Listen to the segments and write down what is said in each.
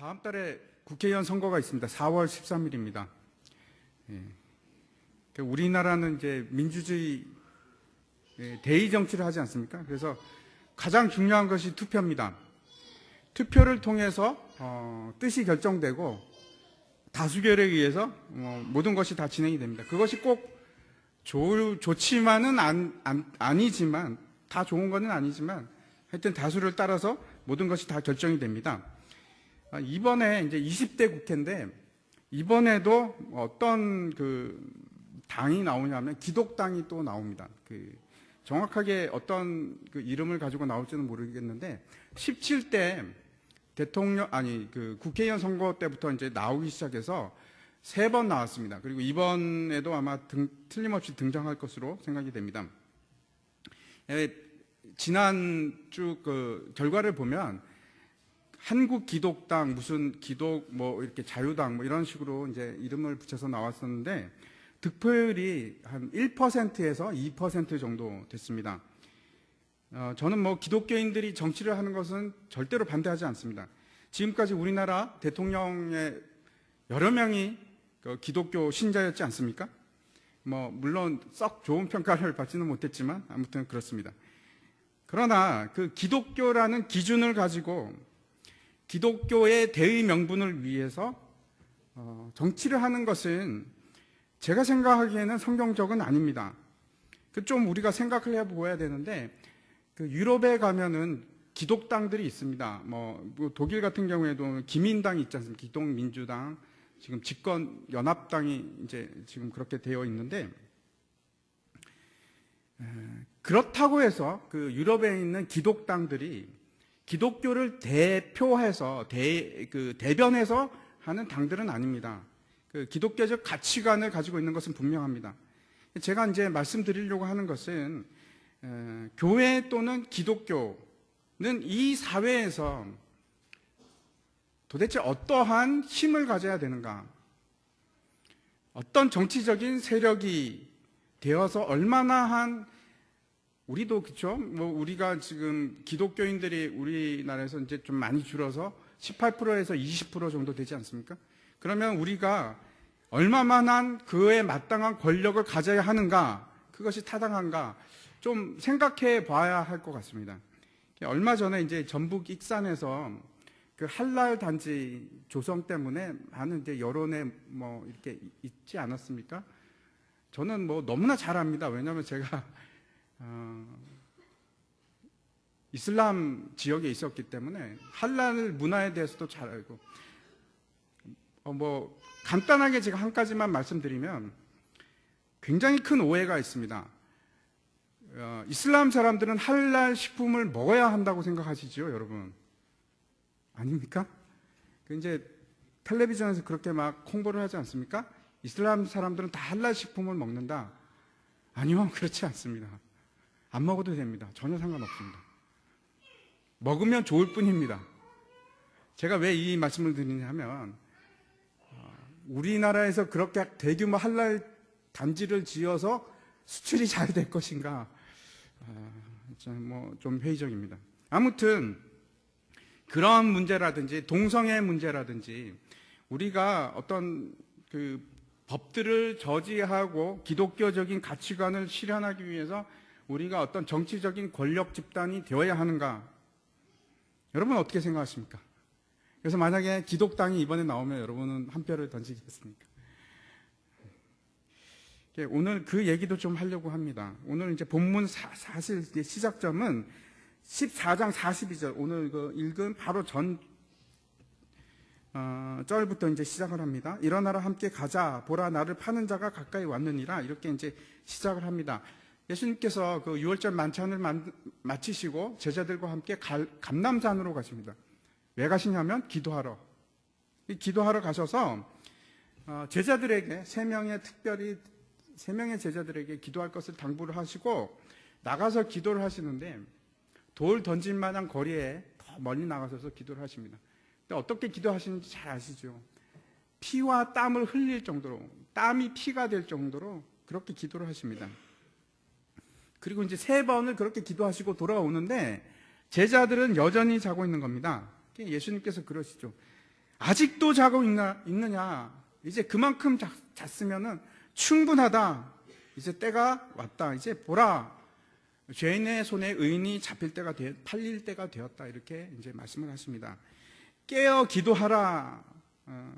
다음 달에 국회의원 선거가 있습니다. 4월 13일입니다. 우리나라는 이제 민주주의 대의 정치를 하지 않습니까? 그래서 가장 중요한 것이 투표입니다. 투표를 통해서 뜻이 결정되고 다수결에 의해서 모든 것이 다 진행이 됩니다. 그것이 꼭 좋지만은 아니지만, 다 좋은 것은 아니지만 하여튼 다수를 따라서 모든 것이 다 결정이 됩니다. 이번에 이제 20대 국회인데 이번에도 어떤 당이 나오냐면 기독당이 또 나옵니다. 정확하게 어떤 이름을 가지고 나올지는 모르겠는데 17대 국회의원 선거 때부터 이제 나오기 시작해서 3번 나왔습니다. 그리고 이번에도 아마 틀림없이 등장할 것으로 생각이 됩니다. 지난주 결과를 보면 한국 기독당, 무슨 기독, 이렇게 자유당, 이런 식으로 이제 이름을 붙여서 나왔었는데, 득표율이 한 1%에서 2% 정도 됐습니다. 저는 기독교인들이 정치를 하는 것은 절대로 반대하지 않습니다. 지금까지 우리나라 대통령의 여러 명이 기독교 신자였지 않습니까? 물론 썩 좋은 평가를 받지는 못했지만, 아무튼 그렇습니다. 그러나 기독교라는 기준을 가지고 기독교의 대의 명분을 위해서 정치를 하는 것은 제가 생각하기에는 성경적은 아닙니다. 좀 우리가 생각을 해보아야 되는데 유럽에 가면은 기독당들이 있습니다. 독일 같은 경우에도 기민당이 있지 않습니까? 기독민주당, 지금 집권 연합당이 이제 지금 그렇게 되어 있는데 그렇다고 해서 유럽에 있는 기독당들이 기독교를 대표해서 대변해서 하는 당들은 아닙니다. 기독교적 가치관을 가지고 있는 것은 분명합니다. 제가 이제 말씀드리려고 하는 것은 교회 또는 기독교는 이 사회에서 도대체 어떠한 힘을 가져야 되는가? 어떤 정치적인 세력이 되어서 얼마나 우리도 그렇죠? 우리가 지금 기독교인들이 우리나라에서 이제 좀 많이 줄어서 18%에서 20% 정도 되지 않습니까? 그러면 우리가 얼마만한 그에 마땅한 권력을 가져야 하는가? 그것이 타당한가? 좀 생각해 봐야 할 것 같습니다. 얼마 전에 이제 전북 익산에서 할랄 단지 조성 때문에 많은 이제 여론에 이렇게 있지 않았습니까? 저는 너무나 잘 압니다. 왜냐하면 제가 이슬람 지역에 있었기 때문에 할랄 문화에 대해서도 잘 알고 간단하게 제가 한 가지만 말씀드리면 굉장히 큰 오해가 있습니다. 이슬람 사람들은 할랄 식품을 먹어야 한다고 생각하시죠, 여러분? 아닙니까? 이제 텔레비전에서 그렇게 막 홍보를 하지 않습니까? 이슬람 사람들은 다 할랄 식품을 먹는다. 아니요, 그렇지 않습니다. 안 먹어도 됩니다. 전혀 상관없습니다. 먹으면 좋을 뿐입니다. 제가 왜 이 말씀을 드리냐 하면 우리나라에서 그렇게 대규모 할랄 단지를 지어서 수출이 잘 될 것인가 좀 회의적입니다. 아무튼 그런 문제라든지 동성애 문제라든지 우리가 어떤 법들을 저지하고 기독교적인 가치관을 실현하기 위해서 우리가 어떤 정치적인 권력 집단이 되어야 하는가? 여러분 어떻게 생각하십니까? 그래서 만약에 기독당이 이번에 나오면 여러분은 한 표를 던지겠습니까? 오늘 그 얘기도 좀 하려고 합니다. 오늘 이제 본문 사실 시작점은 14장 42절, 오늘 읽은 바로 전 절부터 이제 시작을 합니다. 일어나라 함께 가자. 보라 나를 파는 자가 가까이 왔느니라. 이렇게 이제 시작을 합니다. 예수님께서 유월절 만찬을 마치시고 제자들과 함께 감람산으로 가십니다. 왜 가시냐면 기도하러. 기도하러 가셔서 제자들에게 특별히 3명의 제자들에게 기도할 것을 당부를 하시고 나가서 기도를 하시는데 돌 던질 만한 거리에 더 멀리 나가셔서 기도를 하십니다. 근데 어떻게 기도하시는지 잘 아시죠? 피와 땀을 흘릴 정도로, 땀이 피가 될 정도로 그렇게 기도를 하십니다. 그리고 이제 3번을 그렇게 기도하시고 돌아오는데 제자들은 여전히 자고 있는 겁니다. 예수님께서 그러시죠. 아직도 자고 있느냐? 이제 그만큼 잤으면은 충분하다. 이제 때가 왔다. 이제 보라. 죄인의 손에 의인이 팔릴 때가 되었다. 이렇게 이제 말씀을 하십니다. 깨어 기도하라.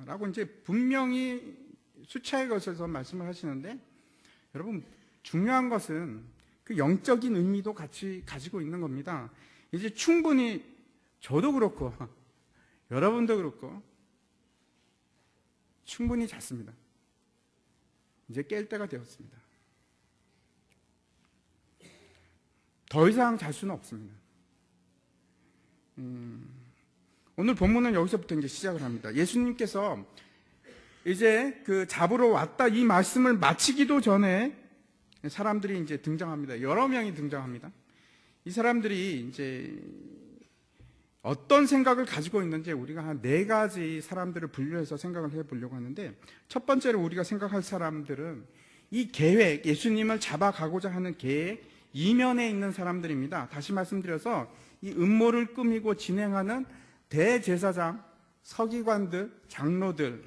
라고 이제 분명히 수차에 걸쳐서 말씀을 하시는데, 여러분, 중요한 것은 그 영적인 의미도 같이 가지고 있는 겁니다. 이제 충분히 저도 그렇고, 여러분도 그렇고, 충분히 잤습니다. 이제 깰 때가 되었습니다. 더 이상 잘 수는 없습니다. 오늘 본문은 여기서부터 이제 시작을 합니다. 예수님께서 이제 그 잡으러 왔다 이 말씀을 마치기도 전에 사람들이 이제 등장합니다. 여러 명이 등장합니다. 이 사람들이 이제 어떤 생각을 가지고 있는지 우리가 한 4가지 사람들을 분류해서 생각을 해보려고 하는데, 첫 번째로 우리가 생각할 사람들은 이 계획, 예수님을 잡아가고자 하는 계획 이면에 있는 사람들입니다. 다시 말씀드려서 이 음모를 꾸미고 진행하는 대제사장, 서기관들, 장로들,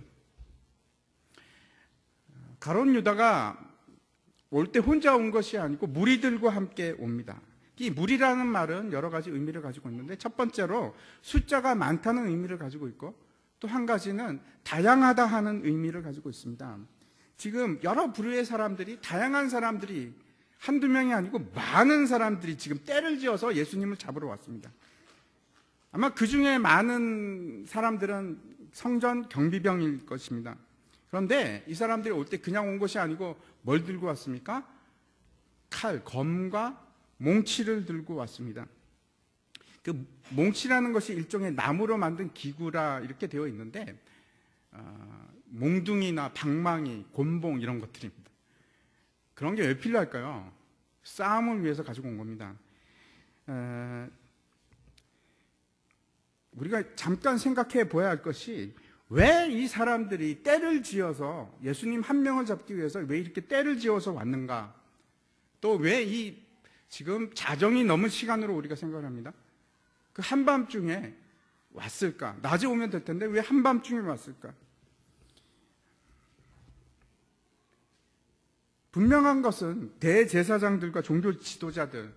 가룟 유다가 올 때 혼자 온 것이 아니고 무리들과 함께 옵니다. 이 무리라는 말은 여러 가지 의미를 가지고 있는데, 첫 번째로 숫자가 많다는 의미를 가지고 있고, 또 한 가지는 다양하다 하는 의미를 가지고 있습니다. 지금 여러 부류의 사람들이, 다양한 사람들이 한두 명이 아니고 많은 사람들이 지금 때를 지어서 예수님을 잡으러 왔습니다. 아마 그 중에 많은 사람들은 성전 경비병일 것입니다. 그런데 이 사람들이 올 때 그냥 온 것이 아니고 뭘 들고 왔습니까? 칼, 검과 몽치를 들고 왔습니다. 그 몽치라는 것이 일종의 나무로 만든 기구라 이렇게 되어 있는데, 몽둥이나 방망이, 곤봉 이런 것들입니다. 그런 게 왜 필요할까요? 싸움을 위해서 가지고 온 겁니다. 우리가 잠깐 생각해 보아야 할 것이, 왜 이 사람들이 때를 지어서 예수님 한 명을 잡기 위해서 왜 이렇게 때를 지어서 왔는가? 또 왜 이 지금 자정이 넘은 시간으로 우리가 생각을 합니다. 그 한밤중에 왔을까? 낮에 오면 될 텐데 왜 한밤중에 왔을까? 분명한 것은 대제사장들과 종교 지도자들,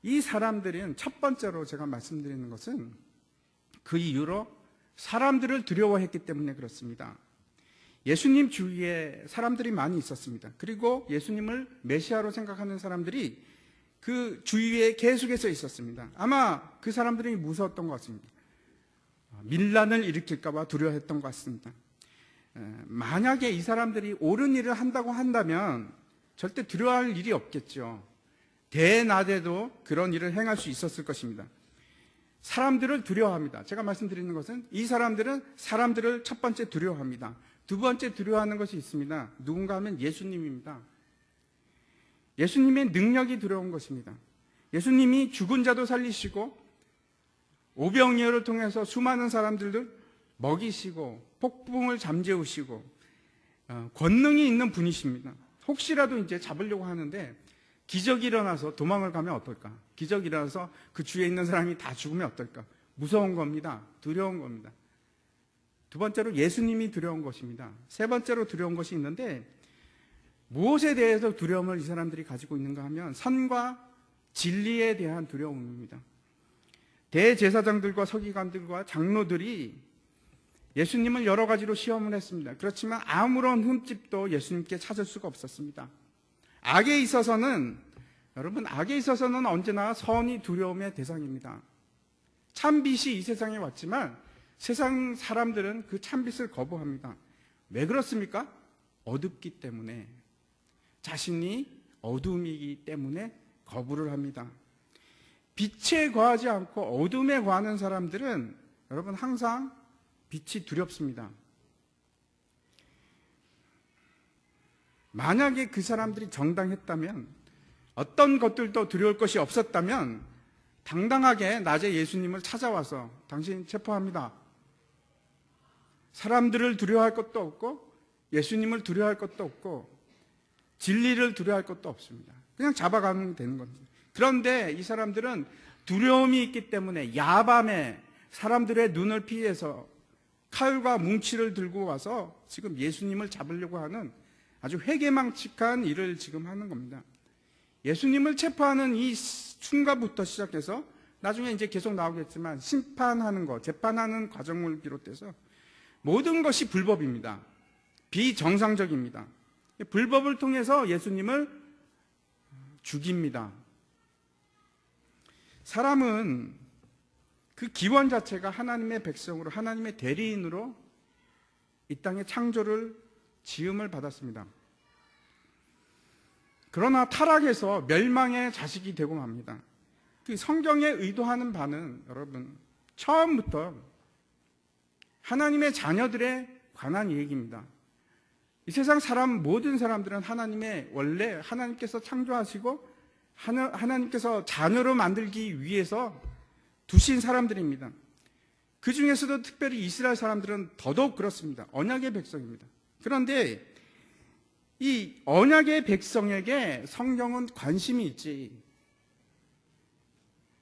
이 사람들은 첫 번째로 제가 말씀드리는 것은 그 이유로 사람들을 두려워했기 때문에 그렇습니다. 예수님 주위에 사람들이 많이 있었습니다. 그리고 예수님을 메시아로 생각하는 사람들이 그 주위에 계속해서 있었습니다. 아마 그 사람들이 무서웠던 것 같습니다. 밀란을 일으킬까 봐 두려워했던 것 같습니다. 만약에 이 사람들이 옳은 일을 한다고 한다면 절대 두려워할 일이 없겠죠. 대낮에도 그런 일을 행할 수 있었을 것입니다. 사람들을 두려워합니다. 제가 말씀드리는 것은 이 사람들은 사람들을 첫 번째 두려워합니다. 두 번째 두려워하는 것이 있습니다. 누군가 하면 예수님입니다. 예수님의 능력이 두려운 것입니다. 예수님이 죽은 자도 살리시고 오병이어를 통해서 수많은 사람들을 먹이시고 폭풍을 잠재우시고 권능이 있는 분이십니다. 혹시라도 이제 잡으려고 하는데 기적이 일어나서 도망을 가면 어떨까? 기적이 일어나서 그 주위에 있는 사람이 다 죽으면 어떨까? 무서운 겁니다. 두려운 겁니다. 두 번째로 예수님이 두려운 것입니다. 세 번째로 두려운 것이 있는데, 무엇에 대해서 두려움을 이 사람들이 가지고 있는가 하면 선과 진리에 대한 두려움입니다. 대제사장들과 서기관들과 장로들이 예수님을 여러 가지로 시험을 했습니다. 그렇지만 아무런 흠집도 예수님께 찾을 수가 없었습니다. 악에 있어서는, 여러분, 악에 있어서는 언제나 선이 두려움의 대상입니다. 참빛이 이 세상에 왔지만 세상 사람들은 그 참빛을 거부합니다. 왜 그렇습니까? 어둡기 때문에, 자신이 어둠이기 때문에 거부를 합니다. 빛에 거하지 않고 어둠에 거하는 사람들은 여러분 항상 빛이 두렵습니다. 만약에 그 사람들이 정당했다면, 어떤 것들도 두려울 것이 없었다면 당당하게 낮에 예수님을 찾아와서 당신 체포합니다. 사람들을 두려워할 것도 없고 예수님을 두려워할 것도 없고 진리를 두려워할 것도 없습니다. 그냥 잡아가면 되는 겁니다. 그런데 이 사람들은 두려움이 있기 때문에 야밤에 사람들의 눈을 피해서 칼과 뭉치를 들고 와서 지금 예수님을 잡으려고 하는 아주 회개망측한 일을 지금 하는 겁니다. 예수님을 체포하는 이 순간부터 시작해서 나중에 이제 계속 나오겠지만 심판하는 것, 재판하는 과정을 비롯해서 모든 것이 불법입니다. 비정상적입니다. 불법을 통해서 예수님을 죽입니다. 사람은 그 기원 자체가 하나님의 백성으로, 하나님의 대리인으로 이 땅의 창조를, 지음을 받았습니다. 그러나 타락해서 멸망의 자식이 되고 맙니다. 그 성경에 의도하는 바는 여러분, 처음부터 하나님의 자녀들에 관한 얘기입니다. 이 세상 사람, 모든 사람들은 하나님의 원래 하나님께서 창조하시고 하나님께서 자녀로 만들기 위해서 두신 사람들입니다. 그 중에서도 특별히 이스라엘 사람들은 더더욱 그렇습니다. 언약의 백성입니다. 그런데 이 언약의 백성에게 성경은 관심이 있지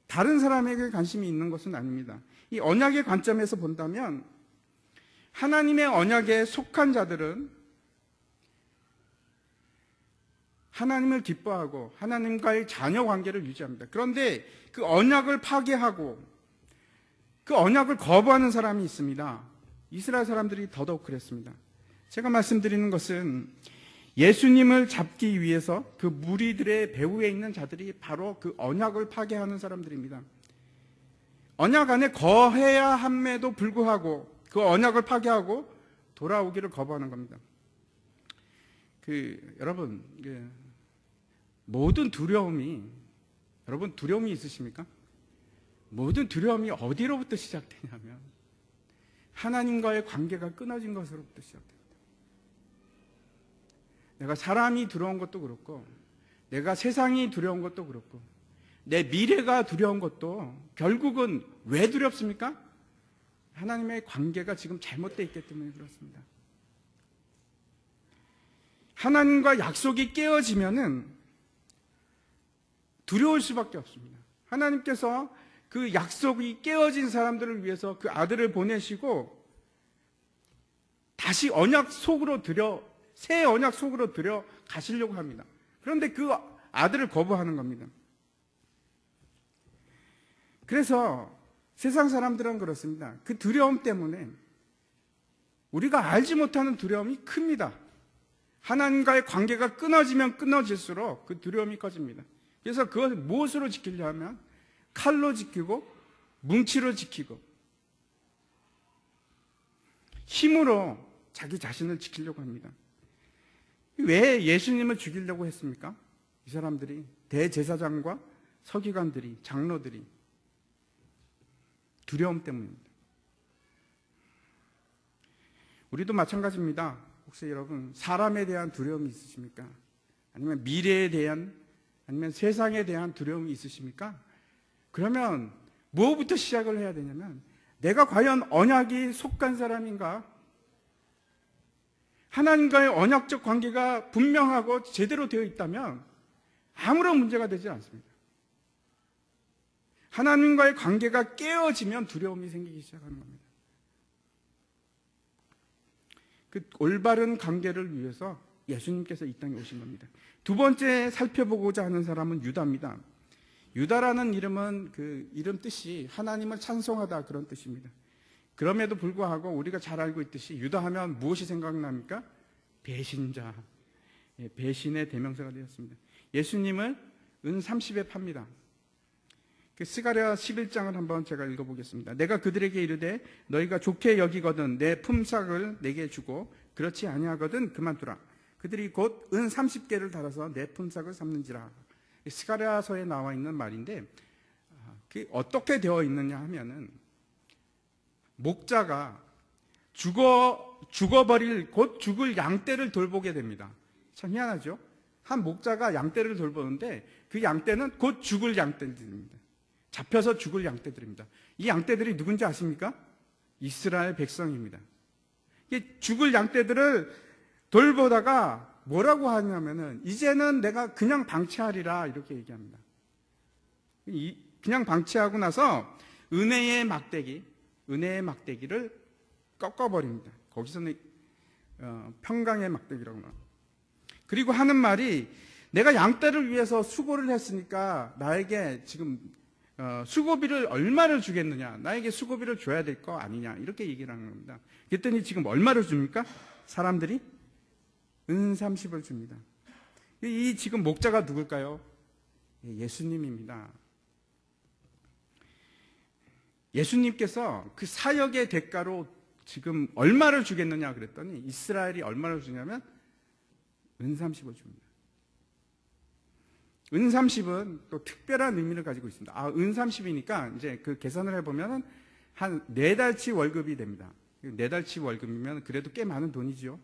다른 사람에게 관심이 있는 것은 아닙니다. 이 언약의 관점에서 본다면 하나님의 언약에 속한 자들은 하나님을 기뻐하고 하나님과의 자녀 관계를 유지합니다. 그런데 그 언약을 파괴하고 그 언약을 거부하는 사람이 있습니다. 이스라엘 사람들이 더더욱 그랬습니다. 제가 말씀드리는 것은 예수님을 잡기 위해서 그 무리들의 배후에 있는 자들이 바로 그 언약을 파괴하는 사람들입니다. 언약 안에 거해야 함에도 불구하고 그 언약을 파괴하고 돌아오기를 거부하는 겁니다. 여러분, 모든 두려움이, 여러분 두려움이 있으십니까? 모든 두려움이 어디로부터 시작되냐면 하나님과의 관계가 끊어진 것으로부터 시작됩니다. 내가 사람이 두려운 것도 그렇고 내가 세상이 두려운 것도 그렇고 내 미래가 두려운 것도 결국은 왜 두렵습니까? 하나님의 관계가 지금 잘못되어 있기 때문에 그렇습니다. 하나님과 약속이 깨어지면은 두려울 수밖에 없습니다. 하나님께서 그 약속이 깨어진 사람들을 위해서 그 아들을 보내시고 다시 언약 속으로 새 언약 속으로 가시려고 합니다. 그런데 그 아들을 거부하는 겁니다. 그래서 세상 사람들은 그렇습니다. 그 두려움 때문에 우리가 알지 못하는 두려움이 큽니다. 하나님과의 관계가 끊어지면 끊어질수록 그 두려움이 커집니다. 그래서 그것을 무엇으로 지키려 하면 칼로 지키고 뭉치로 지키고 힘으로 자기 자신을 지키려고 합니다. 왜 예수님을 죽이려고 했습니까? 이 사람들이, 대제사장과 서기관들이, 장로들이 두려움 때문입니다. 우리도 마찬가지입니다. 혹시 여러분 사람에 대한 두려움이 있으십니까? 아니면 미래에 대한, 아니면 세상에 대한 두려움이 있으십니까? 그러면 뭐부터 시작을 해야 되냐면 내가 과연 언약이 속한 사람인가? 하나님과의 언약적 관계가 분명하고 제대로 되어 있다면 아무런 문제가 되지 않습니다. 하나님과의 관계가 깨어지면 두려움이 생기기 시작하는 겁니다. 그 올바른 관계를 위해서 예수님께서 이 땅에 오신 겁니다. 두 번째 살펴보고자 하는 사람은 유다입니다. 유다라는 이름은 그 이름 뜻이 하나님을 찬송하다 그런 뜻입니다. 그럼에도 불구하고 우리가 잘 알고 있듯이 유다하면 무엇이 생각납니까? 배신자, 배신의 대명사가 되었습니다. 예수님을 은 30에 팝니다. 그 스가랴 11장을 한번 제가 읽어보겠습니다. 내가 그들에게 이르되 너희가 좋게 여기거든 내 품삯을 내게 주고 그렇지 아니하거든 그만두라. 그들이 곧 은 30개를 달아서 내 품삯을 삼는지라. 스가랴서에 나와 있는 말인데 그게 어떻게 되어 있느냐 하면은 목자가 죽어버릴 곧 죽을 양떼를 돌보게 됩니다. 참 희한하죠? 한 목자가 양떼를 돌보는데 그 양떼는 곧 죽을 양떼들입니다. 잡혀서 죽을 양떼들입니다. 이 양떼들이 누군지 아십니까? 이스라엘 백성입니다. 죽을 양떼들을 돌보다가 뭐라고 하냐면은 이제는 내가 그냥 방치하리라 이렇게 얘기합니다. 그냥 방치하고 나서 은혜의 막대기를 꺾어버립니다. 거기서는 평강의 막대기라고 나와요. 그리고 하는 말이 내가 양떼를 위해서 수고를 했으니까 나에게 지금 수고비를 얼마를 주겠느냐, 나에게 수고비를 줘야 될 거 아니냐, 이렇게 얘기를 하는 겁니다. 그랬더니 지금 얼마를 줍니까? 사람들이 은 30을 줍니다. 이 지금 목자가 누굴까요? 예수님입니다. 예수님께서 그 사역의 대가로 지금 얼마를 주겠느냐 그랬더니 이스라엘이 얼마를 주냐면 은 30을 줍니다. 은 30은 또 특별한 의미를 가지고 있습니다. 은 30이니까 이제 그 계산을 해보면 한 4달치 월급이 됩니다. 4달치 월급이면 그래도 꽤 많은 돈이죠.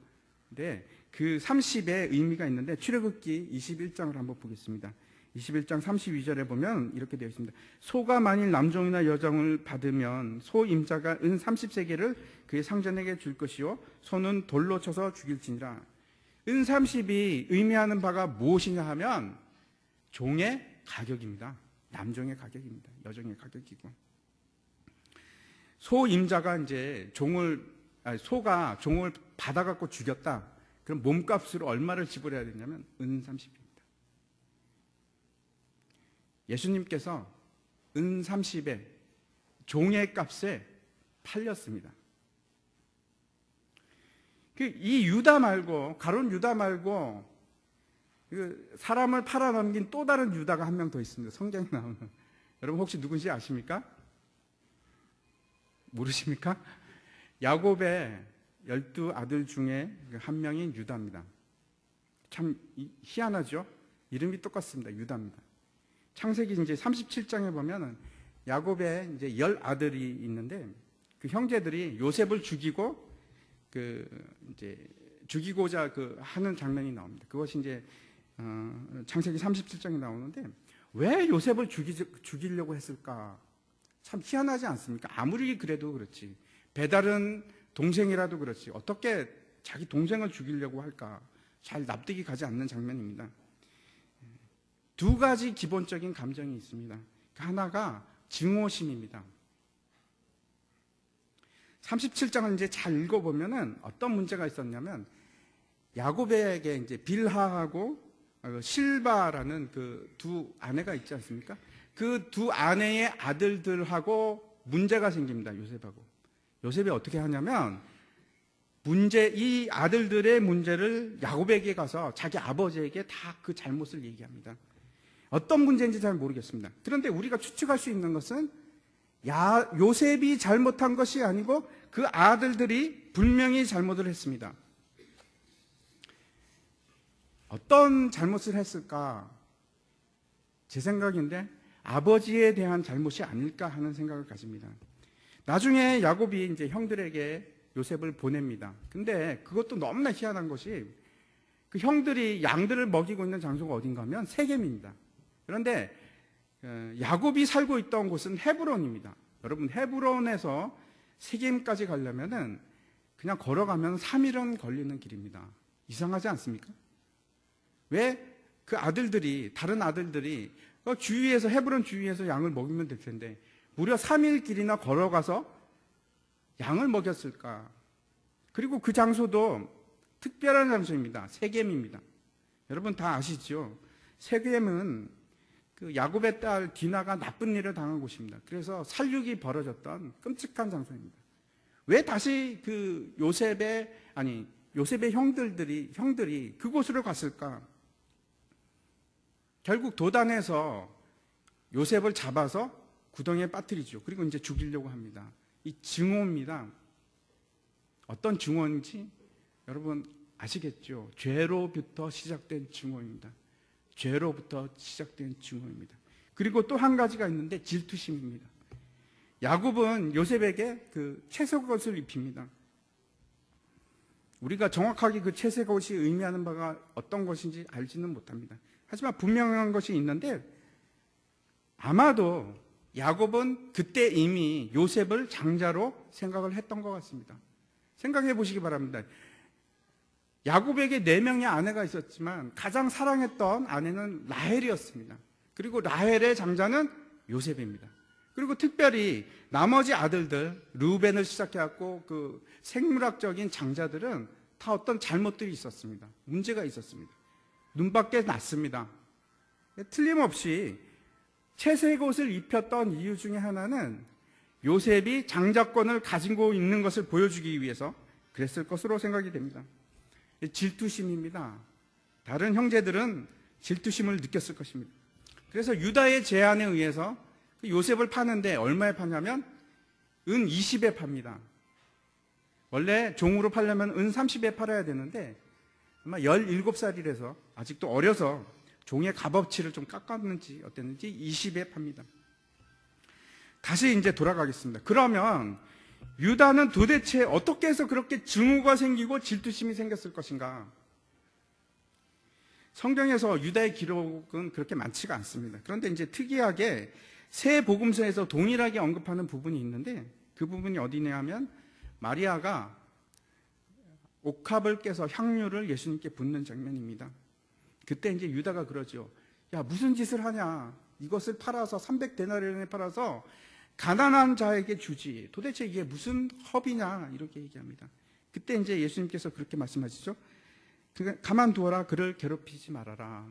근데 그 30의 의미가 있는데 출애굽기 21장을 한번 보겠습니다. 21장 32절에 보면 이렇게 되어 있습니다. 소가 만일 남종이나 여종을 받으면 소 임자가 은 30세겔을 그의 상전에게 줄 것이요 소는 돌로 쳐서 죽일지니라. 은 30이 의미하는 바가 무엇이냐 하면 종의 가격입니다. 남종의 가격입니다. 여종의 가격이고. 소 임자가 이제 소가 종을 받아갖고 죽였다. 그럼 몸값으로 얼마를 지불해야 되냐면 은 30입니다. 예수님께서 은 30에 종의 값에 팔렸습니다. 이 유다 말고, 가룟 유다 말고 사람을 팔아넘긴 또 다른 유다가 한 명 더 있습니다. 성경에 나오는. 여러분 혹시 누군지 아십니까? 모르십니까? 야곱의 12아들 중에 한 명인 유다입니다. 참 희한하죠? 이름이 똑같습니다. 유다입니다. 창세기 이제 37장에 보면은 야곱의 이제 10아들이 있는데 그 형제들이 요셉을 죽이고 이제 죽이고자 하는 장면이 나옵니다. 그것이 이제 창세기 37장에 나오는데 왜 요셉을 죽이려고 했을까? 참 희한하지 않습니까? 아무리 그래도 그렇지. 배달은 동생이라도 그렇지. 어떻게 자기 동생을 죽이려고 할까? 잘 납득이 가지 않는 장면입니다. 두 가지 기본적인 감정이 있습니다. 하나가 증오심입니다. 37장을 이제 잘 읽어보면은 어떤 문제가 있었냐면 야곱에게 이제 빌하하고 실바라는 그 두 아내가 있지 않습니까? 그 두 아내의 아들들하고 문제가 생깁니다. 요셉하고. 요셉이 어떻게 하냐면 이 아들들의 문제를 야곱에게 가서 자기 아버지에게 다 그 잘못을 얘기합니다. 어떤 문제인지 잘 모르겠습니다. 그런데 우리가 추측할 수 있는 것은 요셉이 잘못한 것이 아니고 그 아들들이 분명히 잘못을 했습니다. 어떤 잘못을 했을까? 제 생각인데 아버지에 대한 잘못이 아닐까 하는 생각을 가집니다. 나중에 야곱이 이제 형들에게 요셉을 보냅니다. 근데 그것도 너무나 희한한 것이 그 형들이 양들을 먹이고 있는 장소가 어딘가 하면 세겜입니다. 그런데 야곱이 살고 있던 곳은 헤브론입니다. 여러분 헤브론에서 세겜까지 가려면은 그냥 걸어가면 3일은 걸리는 길입니다. 이상하지 않습니까? 왜 그 다른 아들들이 헤브론 주위에서 양을 먹이면 될 텐데 무려 3일 길이나 걸어가서 양을 먹였을까? 그리고 그 장소도 특별한 장소입니다. 세겜입니다. 여러분 다 아시죠? 세겜은 그 야곱의 딸 디나가 나쁜 일을 당한 곳입니다. 그래서 살육이 벌어졌던 끔찍한 장소입니다. 왜 다시 그 요셉의 형들이 그곳으로 갔을까? 결국 도단에서 요셉을 잡아서 구덩이에 빠뜨리죠. 그리고 이제 죽이려고 합니다. 이 증오입니다. 어떤 증오인지 여러분 아시겠죠? 죄로부터 시작된 증오입니다. 죄로부터 시작된 증오입니다. 그리고 또 한 가지가 있는데 질투심입니다. 야곱은 요셉에게 그 채색옷을 입힙니다. 우리가 정확하게 그 채색옷이 의미하는 바가 어떤 것인지 알지는 못합니다. 하지만 분명한 것이 있는데 아마도 야곱은 그때 이미 요셉을 장자로 생각을 했던 것 같습니다. 생각해 보시기 바랍니다. 야곱에게 4명의 아내가 있었지만 가장 사랑했던 아내는 라헬이었습니다. 그리고 라헬의 장자는 요셉입니다. 그리고 특별히 나머지 아들들, 르우벤을 시작해갖고 그 생물학적인 장자들은 다 어떤 잘못들이 있었습니다. 문제가 있었습니다. 눈밖에 났습니다. 틀림없이 채색 옷을 입혔던 이유 중에 하나는 요셉이 장자권을 가지고 있는 것을 보여주기 위해서 그랬을 것으로 생각이 됩니다. 질투심입니다. 다른 형제들은 질투심을 느꼈을 것입니다. 그래서 유다의 제안에 의해서 요셉을 파는데 얼마에 파냐면 은 20에 팝니다. 원래 종으로 팔려면 은 30에 팔아야 되는데 아마 17살이라서 아직도 어려서 종의 값어치를 좀 깎았는지 어땠는지 20에 팝니다. 다시 이제 돌아가겠습니다. 그러면 유다는 도대체 어떻게 해서 그렇게 증오가 생기고 질투심이 생겼을 것인가? 성경에서 유다의 기록은 그렇게 많지가 않습니다. 그런데 이제 특이하게 세 복음서에서 동일하게 언급하는 부분이 있는데 그 부분이 어디냐 하면 마리아가 옥합을 깨서 향유를 예수님께 붓는 장면입니다. 그때 이제 유다가 그러죠. 야, 무슨 짓을 하냐? 이것을 팔아서 300데나리온에 팔아서 가난한 자에게 주지. 도대체 이게 무슨 허비냐? 이렇게 얘기합니다. 그때 이제 예수님께서 그렇게 말씀하시죠. 가만두어라. 그를 괴롭히지 말아라.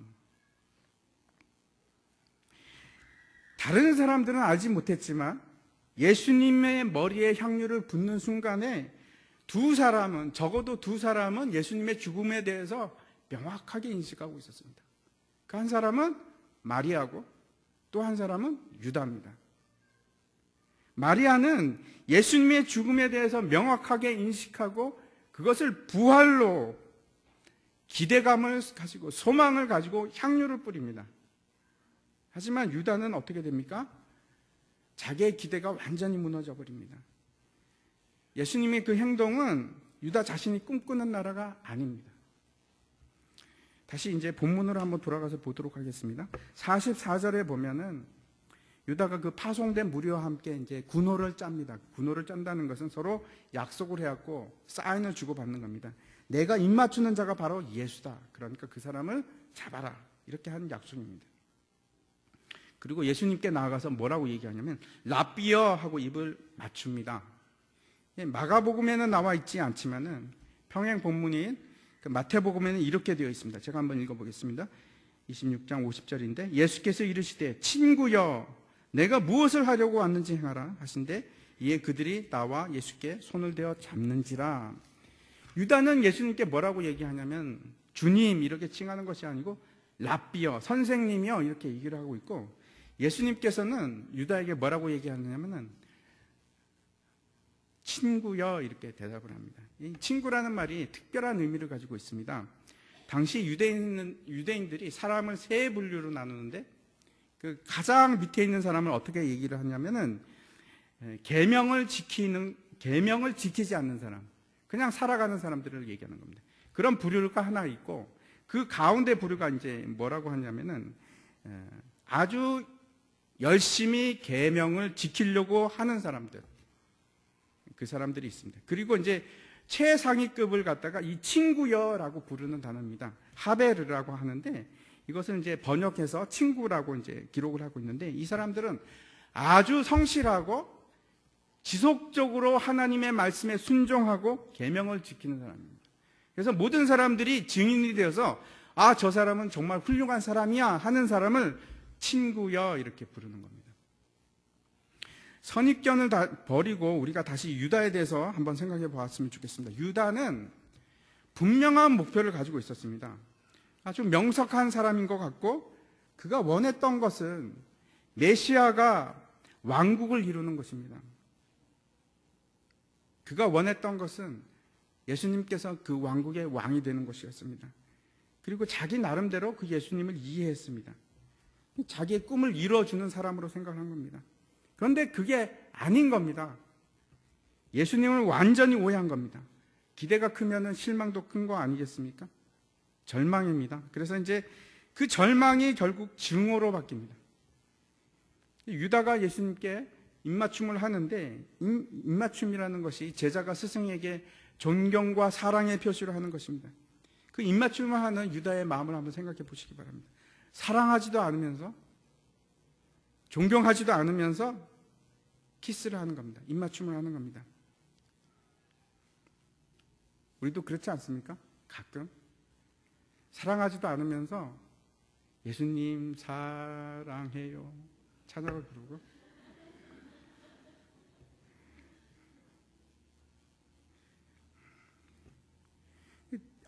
다른 사람들은 알지 못했지만 예수님의 머리에 향유를 붓는 순간에 적어도 두 사람은 예수님의 죽음에 대해서 명확하게 인식하고 있었습니다. 그 한 사람은 마리아고 또 한 사람은 유다입니다. 마리아는 예수님의 죽음에 대해서 명확하게 인식하고 그것을 부활로 기대감을 가지고 소망을 가지고 향유를 뿌립니다. 하지만 유다는 어떻게 됩니까? 자기의 기대가 완전히 무너져 버립니다. 예수님의 그 행동은 유다 자신이 꿈꾸는 나라가 아닙니다. 다시 이제 본문으로 한번 돌아가서 보도록 하겠습니다. 44절에 보면은 유다가 그 파송된 무리와 함께 이제 군호를 짭니다. 군호를 짠다는 것은 서로 약속을 해갖고 사인을 주고받는 겁니다. 내가 입맞추는 자가 바로 예수다. 그러니까 그 사람을 잡아라. 이렇게 하는 약속입니다. 그리고 예수님께 나아가서 뭐라고 얘기하냐면 라비어 하고 입을 맞춥니다. 마가복음에는 나와 있지 않지만은 평행 본문인 그 마태복음에는 이렇게 되어 있습니다. 제가 한번 읽어보겠습니다. 26장 50절인데 예수께서 이르시되 친구여 내가 무엇을 하려고 왔는지 행하라 하신데 이에 그들이 나와 예수께 손을 대어 잡는지라. 유다는 예수님께 뭐라고 얘기하냐면 주님 이렇게 칭하는 것이 아니고 라비어 선생님이요 이렇게 얘기를 하고 있고 예수님께서는 유다에게 뭐라고 얘기하느냐면은 친구여 이렇게 대답을 합니다. 이 친구라는 말이 특별한 의미를 가지고 있습니다. 당시 유대인들이 사람을 세 분류로 나누는데 그 가장 밑에 있는 사람을 어떻게 얘기를 하냐면은 계명을 지키지 않는 사람, 그냥 살아가는 사람들을 얘기하는 겁니다. 그런 부류가 하나 있고 그 가운데 부류가 이제 뭐라고 하냐면은 아주 열심히 계명을 지키려고 하는 사람들, 그 사람들이 있습니다. 그리고 이제 최상위급을 갖다가 이 친구여라고 부르는 단어입니다. 하베르라고 하는데 이것은 이제 번역해서 친구라고 이제 기록을 하고 있는데 이 사람들은 아주 성실하고 지속적으로 하나님의 말씀에 순종하고 계명을 지키는 사람입니다. 그래서 모든 사람들이 증인이 되어서 아, 저 사람은 정말 훌륭한 사람이야 하는 사람을 친구여 이렇게 부르는 겁니다. 선입견을 다 버리고 우리가 다시 유다에 대해서 한번 생각해 보았으면 좋겠습니다. 유다는 분명한 목표를 가지고 있었습니다. 아주 명석한 사람인 것 같고 그가 원했던 것은 메시아가 왕국을 이루는 것입니다. 그가 원했던 것은 예수님께서 그 왕국의 왕이 되는 것이었습니다. 그리고 자기 나름대로 그 예수님을 이해했습니다. 자기의 꿈을 이루어주는 사람으로 생각한 겁니다. 그런데 그게 아닌 겁니다. 예수님을 완전히 오해한 겁니다. 기대가 크면은 실망도 큰 거 아니겠습니까? 절망입니다. 그래서 이제 그 절망이 결국 증오로 바뀝니다. 유다가 예수님께 입맞춤을 하는데 입맞춤이라는 것이 제자가 스승에게 존경과 사랑의 표시로 하는 것입니다. 그 입맞춤을 하는 유다의 마음을 한번 생각해 보시기 바랍니다. 사랑하지도 않으면서 존경하지도 않으면서 키스를 하는 겁니다. 입맞춤을 하는 겁니다. 우리도 그렇지 않습니까? 가끔 사랑하지도 않으면서 예수님 사랑해요 찬양을 부르고,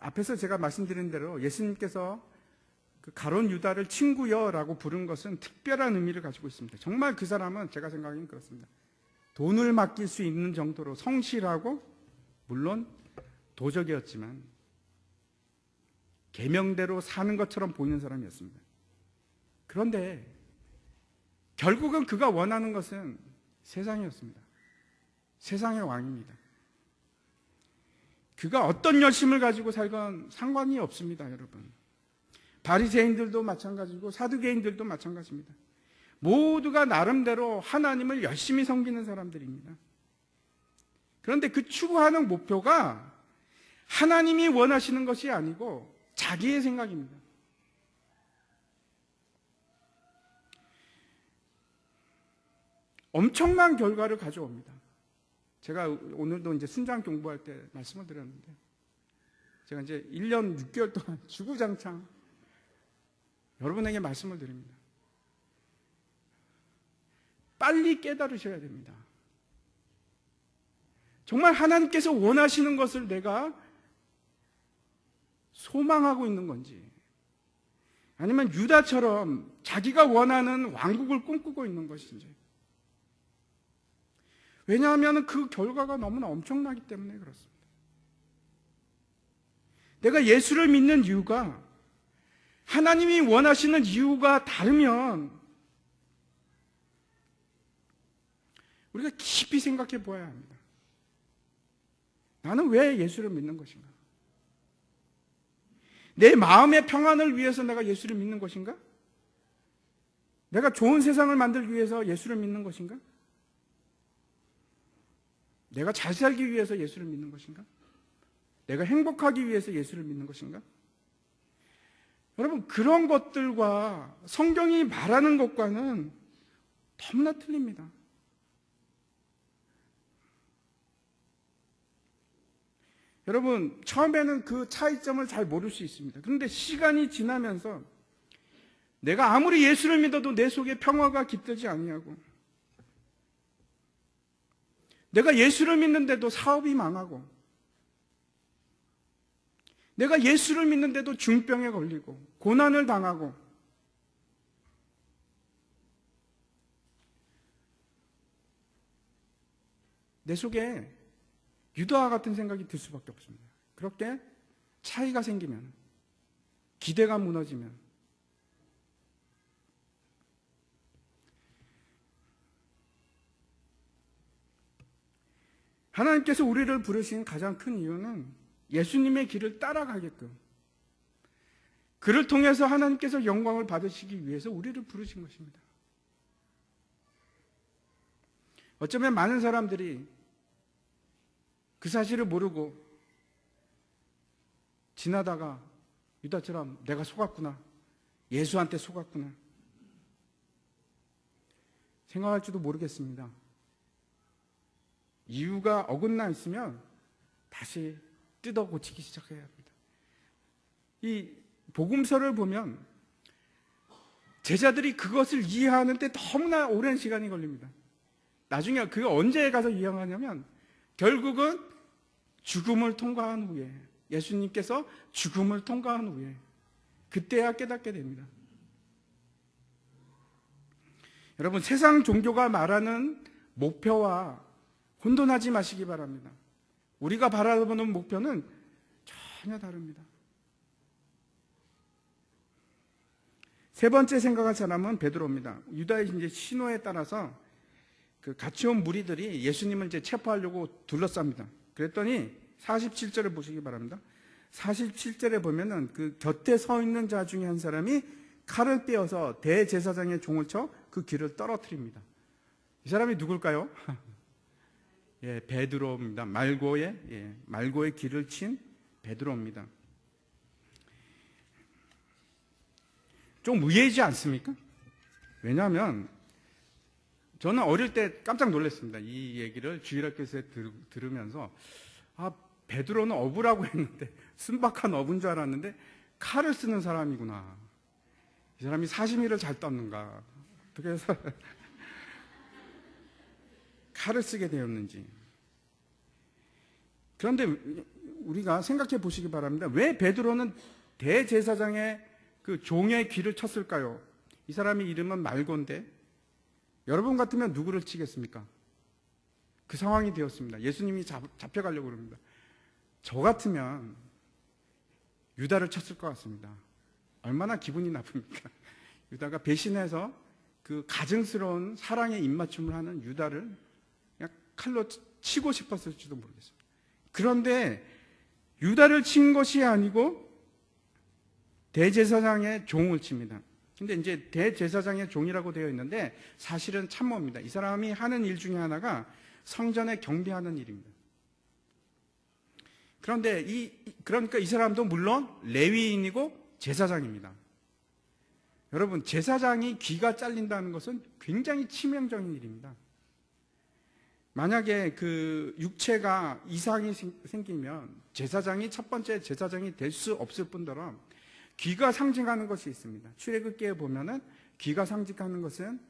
앞에서 제가 말씀드린 대로 예수님께서 그 가룟 유다를 친구여라고 부른 것은 특별한 의미를 가지고 있습니다. 정말 그 사람은 제가 생각하기엔 그렇습니다. 돈을 맡길 수 있는 정도로 성실하고 물론 도적이었지만 계명대로 사는 것처럼 보이는 사람이었습니다. 그런데 결국은 그가 원하는 것은 세상이었습니다. 세상의 왕입니다. 그가 어떤 열심을 가지고 살건 상관이 없습니다, 여러분. 바리새인들도 마찬가지고 사두개인들도 마찬가지입니다. 모두가 나름대로 하나님을 열심히 섬기는 사람들입니다. 그런데 그 추구하는 목표가 하나님이 원하시는 것이 아니고 자기의 생각입니다. 엄청난 결과를 가져옵니다. 제가 오늘도 이제 순장 공부할 때 말씀을 드렸는데, 제가 이제 1년 6개월 동안 주구장창 여러분에게 말씀을 드립니다. 빨리 깨달으셔야 됩니다. 정말 하나님께서 원하시는 것을 내가 소망하고 있는 건지, 아니면 유다처럼 자기가 원하는 왕국을 꿈꾸고 있는 것인지. 왜냐하면 그 결과가 너무나 엄청나기 때문에 그렇습니다. 내가 예수를 믿는 이유가 하나님이 원하시는 이유가 다르면 우리가 깊이 생각해 보아야 합니다. 나는 왜 예수를 믿는 것인가? 내 마음의 평안을 위해서 내가 예수를 믿는 것인가? 내가 좋은 세상을 만들기 위해서 예수를 믿는 것인가? 내가 잘 살기 위해서 예수를 믿는 것인가? 내가 행복하기 위해서 예수를 믿는 것인가? 여러분, 그런 것들과 성경이 말하는 것과는 너무나 틀립니다. 여러분, 처음에는 그 차이점을 잘 모를 수 있습니다. 그런데 시간이 지나면서 내가 아무리 예수를 믿어도 내 속에 평화가 깃들지 아니하고, 내가 예수를 믿는데도 사업이 망하고, 내가 예수를 믿는데도 중병에 걸리고 고난을 당하고, 내 속에 유다와 같은 생각이 들 수밖에 없습니다. 그렇게 차이가 생기면, 기대가 무너지면, 하나님께서 우리를 부르신 가장 큰 이유는 예수님의 길을 따라가게끔, 그를 통해서 하나님께서 영광을 받으시기 위해서 우리를 부르신 것입니다. 어쩌면 많은 사람들이 그 사실을 모르고 지나다가 유다처럼 내가 속았구나, 예수한테 속았구나 생각할지도 모르겠습니다. 이유가 어긋나 있으면 다시 뜯어 고치기 시작해야 합니다. 이 복음서를 보면 제자들이 그것을 이해하는데 너무나 오랜 시간이 걸립니다. 나중에 그게 언제 가서 이해하냐면 결국은 죽음을 통과한 후에, 예수님께서 죽음을 통과한 후에 그때야 깨닫게 됩니다. 여러분, 세상 종교가 말하는 목표와 혼돈하지 마시기 바랍니다. 우리가 바라보는 목표는 전혀 다릅니다. 세 번째 생각할 사람은 베드로입니다. 유다의 이제 신호에 따라서 그 같이 온 무리들이 예수님을 이제 체포하려고 둘러쌉니다. 그랬더니 47절을 보시기 바랍니다. 47절에 보면은 그 곁에 서 있는 자 중에 한 사람이 칼을 빼어서 대제사장의 종을 쳐 그 길을 떨어뜨립니다. 이 사람이 누굴까요? 예, 베드로입니다. 말고의 길을 친 베드로입니다. 좀 의외이지 않습니까? 왜냐하면 저는 어릴 때 깜짝 놀랐습니다. 이 얘기를 주일학교에서 들으면서 베드로는 어부라고 했는데 순박한 어부인 줄 알았는데 칼을 쓰는 사람이구나. 이 사람이 사시미를 잘 떴는가. 어떻게 해서 칼을 쓰게 되었는지. 그런데 우리가 생각해 보시기 바랍니다. 왜 베드로는 대제사장의 그 종의 귀를 쳤을까요? 이 사람의 이름은 말고인데 여러분 같으면 누구를 치겠습니까? 그 상황이 되었습니다. 예수님이 잡혀가려고 그럽니다. 저 같으면 유다를 쳤을 것 같습니다. 얼마나 기분이 나쁩니까? 유다가 배신해서 그 가증스러운 사랑의 입맞춤을 하는 유다를 그냥 칼로 치고 싶었을지도 모르겠습니다. 그런데 유다를 친 것이 아니고 대제사장의 종을 칩니다. 근데 이제 대제사장의 종이라고 되어 있는데 사실은 참모입니다. 이 사람이 하는 일 중에 하나가 성전에 경비하는 일입니다. 그런데 그러니까 이 사람도 물론 레위인이고 제사장입니다. 여러분, 제사장이 귀가 잘린다는 것은 굉장히 치명적인 일입니다. 만약에 그 육체가 이상이 생기면 제사장이 첫 번째 제사장이 될 수 없을 뿐더러 귀가 상징하는 것이 있습니다. 출애굽기에 보면은 귀가 상징하는 것은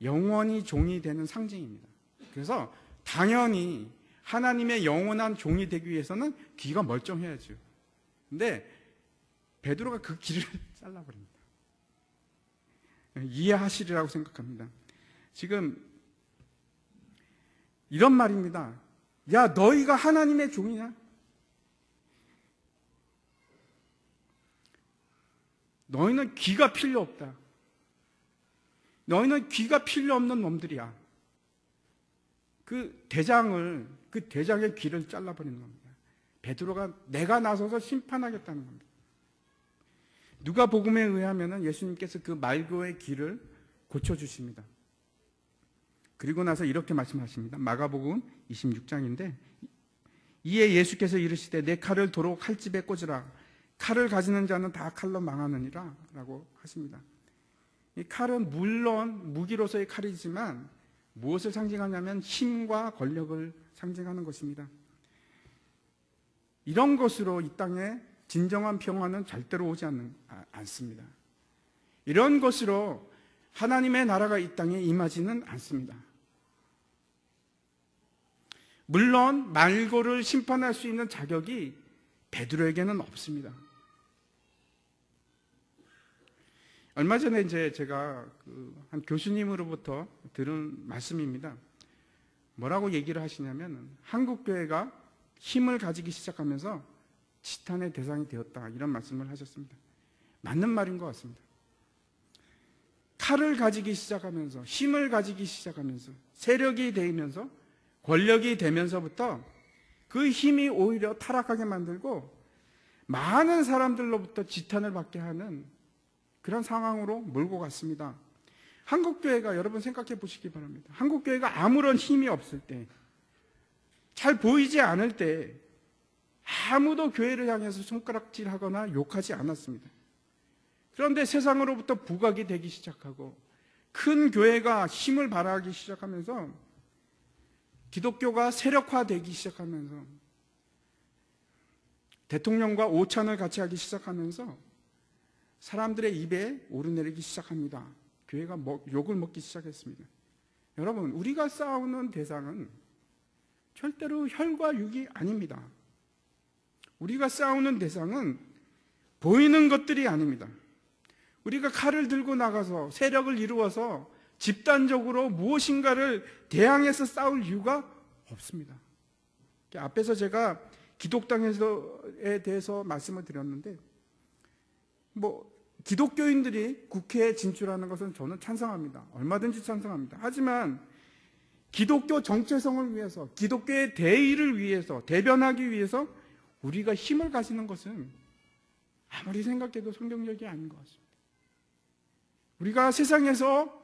영원히 종이 되는 상징입니다. 그래서 당연히 하나님의 영원한 종이 되기 위해서는 귀가 멀쩡해야죠. 근데 베드로가 그 귀를 잘라버립니다. 이해하시리라고 생각합니다. 지금 이런 말입니다. 야, 너희가 하나님의 종이냐? 너희는 귀가 필요 없다. 너희는 귀가 필요 없는 놈들이야. 그 대장의 귀를 잘라버리는 겁니다. 베드로가 내가 나서서 심판하겠다는 겁니다. 누가복음에 의하면 예수님께서 그 말고의 귀를 고쳐주십니다. 그리고 나서 이렇게 말씀하십니다. 마가복음 26장인데 이에 예수께서 이르시되 내 칼을 도로 칼집에 꽂으라. 칼을 가지는 자는 다 칼로 망하느니라 라고 하십니다. 이 칼은 물론 무기로서의 칼이지만 무엇을 상징하냐면 힘과 권력을 상징하는 것입니다. 이런 것으로 이 땅에 진정한 평화는 절대로 오지 않습니다. 이런 것으로 하나님의 나라가 이 땅에 임하지는 않습니다. 물론 말고를 심판할 수 있는 자격이 베드로에게는 없습니다. 얼마 전에 제가 한 교수님으로부터 들은 말씀입니다. 뭐라고 얘기를 하시냐면 한국 교회가 힘을 가지기 시작하면서 지탄의 대상이 되었다, 이런 말씀을 하셨습니다. 맞는 말인 것 같습니다. 칼을 가지기 시작하면서, 힘을 가지기 시작하면서, 세력이 되면서, 권력이 되면서부터 그 힘이 오히려 타락하게 만들고 많은 사람들로부터 지탄을 받게 하는 그런 상황으로 몰고 갔습니다. 한국교회가, 여러분 생각해 보시기 바랍니다. 한국교회가 아무런 힘이 없을 때, 잘 보이지 않을 때 아무도 교회를 향해서 손가락질하거나 욕하지 않았습니다. 그런데 세상으로부터 부각이 되기 시작하고 큰 교회가 힘을 발휘하기 시작하면서 기독교가 세력화되기 시작하면서 대통령과 오찬을 같이 하기 시작하면서 사람들의 입에 오르내리기 시작합니다. 교회가 욕을 먹기 시작했습니다. 여러분, 우리가 싸우는 대상은 절대로 혈과 육이 아닙니다. 우리가 싸우는 대상은 보이는 것들이 아닙니다. 우리가 칼을 들고 나가서 세력을 이루어서 집단적으로 무엇인가를 대항해서 싸울 이유가 없습니다. 앞에서 제가 기독당에 대해서 말씀을 드렸는데, 기독교인들이 국회에 진출하는 것은 저는 찬성합니다. 얼마든지 찬성합니다. 하지만 기독교 정체성을 위해서, 기독교의 대의를 위해서, 대변하기 위해서 우리가 힘을 가지는 것은 아무리 생각해도 성경적이 아닌 것 같습니다. 우리가 세상에서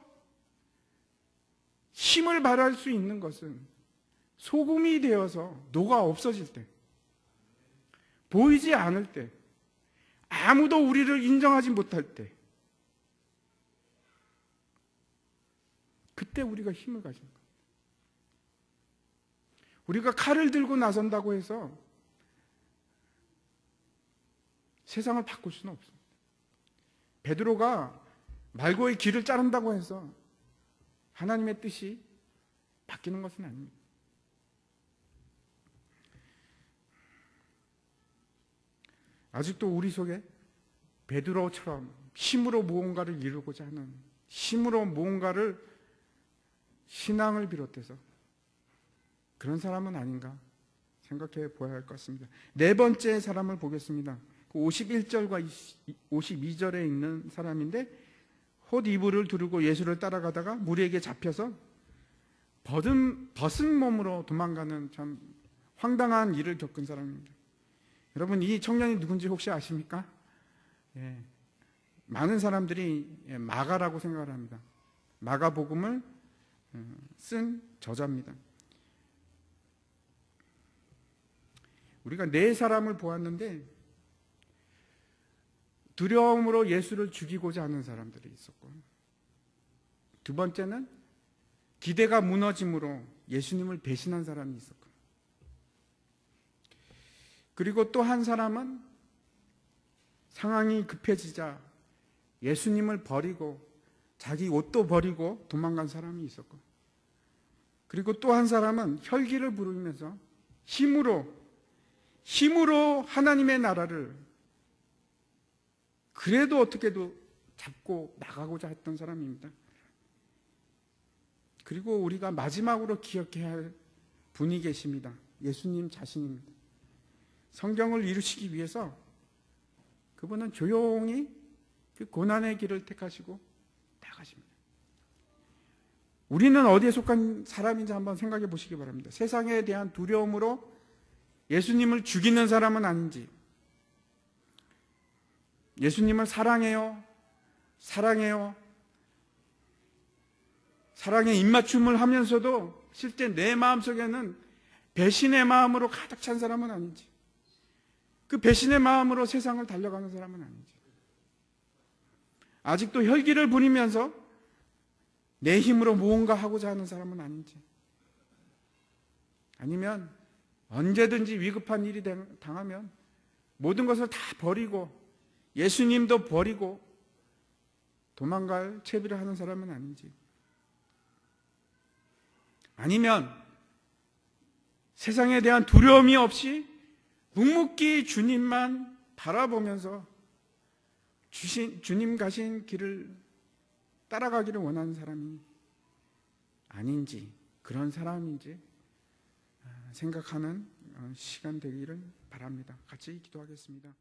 힘을 발휘할 수 있는 것은 소금이 되어서 녹아 없어질 때, 보이지 않을 때, 아무도 우리를 인정하지 못할 때, 그때 우리가 힘을 가지는 거예요. 우리가 칼을 들고 나선다고 해서 세상을 바꿀 수는 없습니다. 베드로가 말고의 길을 자른다고 해서 하나님의 뜻이 바뀌는 것은 아닙니다. 아직도 우리 속에 베드로처럼 힘으로 무언가를 이루고자 하는, 힘으로 무언가를, 신앙을 비롯해서 그런 사람은 아닌가 생각해 보아야 할 것 같습니다. 네 번째 사람을 보겠습니다. 51절과 52절에 있는 사람인데, 헛 이불을 두르고 예수를 따라가다가 무리에게 잡혀서 벗은 몸으로 도망가는 참 황당한 일을 겪은 사람입니다. 여러분, 이 청년이 누군지 혹시 아십니까? 예, 많은 사람들이 마가라고 생각을 합니다. 마가복음을 쓴 저자입니다. 우리가 네 사람을 보았는데, 두려움으로 예수를 죽이고자 하는 사람들이 있었고, 두 번째는 기대가 무너짐으로 예수님을 배신한 사람이 있었고, 그리고 또 한 사람은 상황이 급해지자 예수님을 버리고 자기 옷도 버리고 도망간 사람이 있었고, 그리고 또 한 사람은 혈기를 부르면서 힘으로 하나님의 나라를 그래도 어떻게도 잡고 나가고자 했던 사람입니다. 그리고 우리가 마지막으로 기억해야 할 분이 계십니다. 예수님 자신입니다. 성경을 이루시기 위해서 그분은 조용히 그 고난의 길을 택하시고 나가십니다. 우리는 어디에 속한 사람인지 한번 생각해 보시기 바랍니다. 세상에 대한 두려움으로 예수님을 죽이는 사람은 아닌지, 예수님을 사랑해요, 사랑에 입맞춤을 하면서도 실제 내 마음속에는 배신의 마음으로 가득 찬 사람은 아닌지, 그 배신의 마음으로 세상을 달려가는 사람은 아닌지, 아직도 혈기를 부리면서 내 힘으로 무언가 하고자 하는 사람은 아닌지, 아니면 언제든지 위급한 일이 당하면 모든 것을 다 버리고 예수님도 버리고 도망갈 채비를 하는 사람은 아닌지, 아니면 세상에 대한 두려움이 없이 묵묵히 주님만 바라보면서 주님 가신 길을 따라가기를 원하는 사람이 아닌지, 그런 사람인지 생각하는 시간 되기를 바랍니다. 같이 기도하겠습니다.